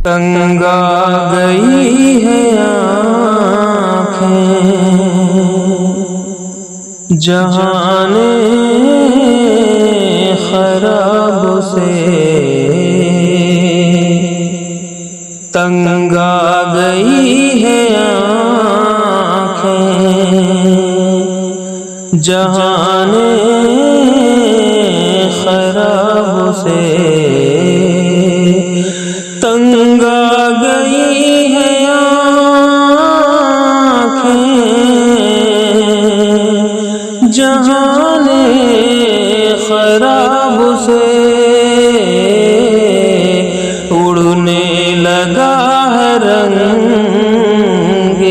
تنگ آ گئی ہے آنکھیں جہان خراب سے، تنگ آ گئی ہے آنکھیں جہان خراب سے، تنگ آ گئی ہے آنکھیں جہان خراب سے، اڑنے لگا ہے رنگ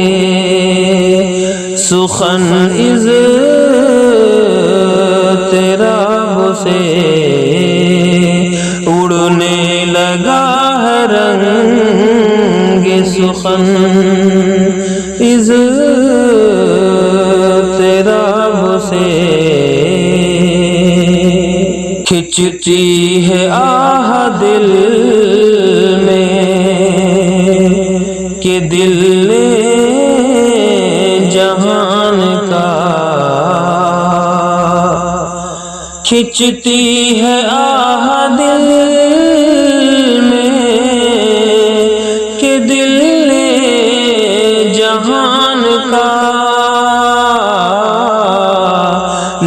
سخن اضطراب سے، اڑنے لگا ہے رنگ سخن اضطراب سے، کھچتی ہے آہ دل میں کہ دل نے جہان کا، کھچتی ہے آہ دل میں کہ دل نے جہان کا،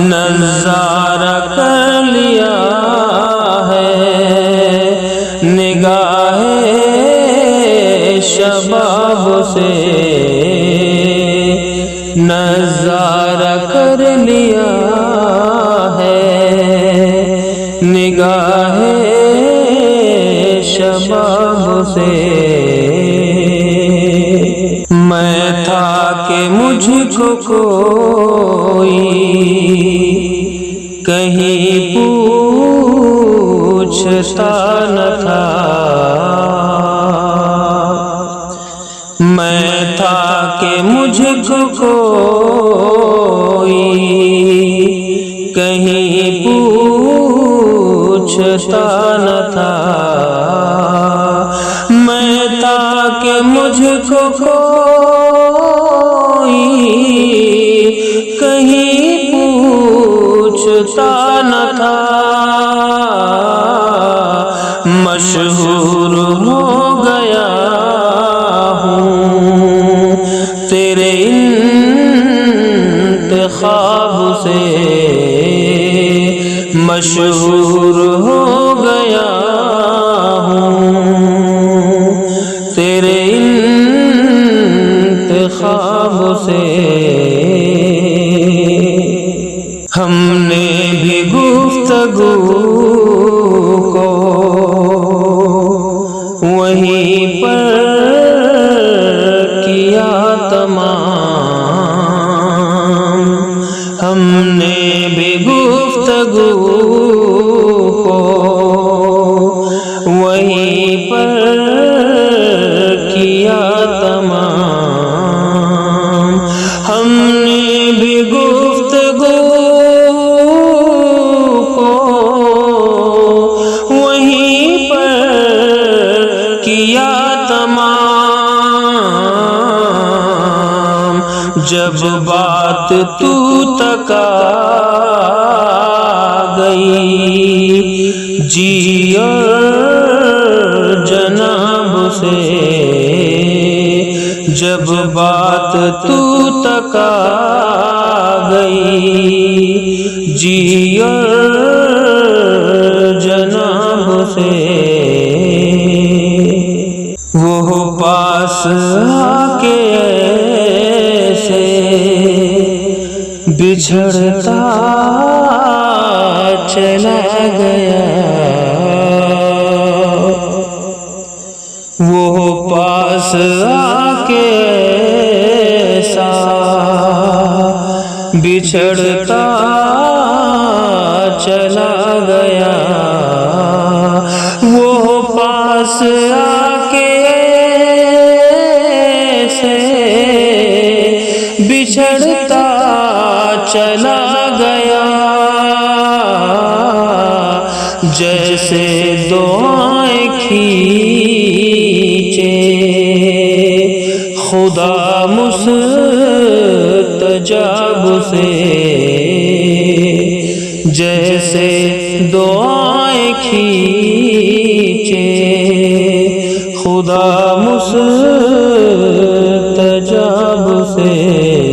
نظارہ کر لیا ہے نگاہ شباب سے، نظارہ کر لیا ہے نگاہ شباب سے، میں تھا کہ مجھ کو کوئی کہیں پوچھتا نہ تھا، میں تھا کہ مجھ کو کوئی کہیں پوچھتا نہ تھا، میں تھا کہ مجھ کو کوئی کہیں پوچھتا نہ تھا، مشہور ہو گیا ہوں تیرے انتخاب سے، مشہور ہو گیا ہوں تیرے انتخاب سے، ہم نے بھی گفتگو کو وہیں پر کیا تمام، ہم نے بھی گفتگو کو وہیں پر کیا تمام، ہم نے بھی گفتگو کو وہیں پر کیا تمام، جب بات تو تک آ گئی جی اور جناب سے، جب بات تو تک آ گئی جی اور جناب سے، وہ پاس آ کے ایسے بچھڑتا چلا گیا، وہ پاس آ کے ایسا بچھڑتا چلا گیا، وہ پاس آ کے ایسے بچھڑتا چلا گیا، جیسے دعائیں کھینچ خدا مستجاب سے جیسے دعائیں کھینچے، خدا مستجاب سے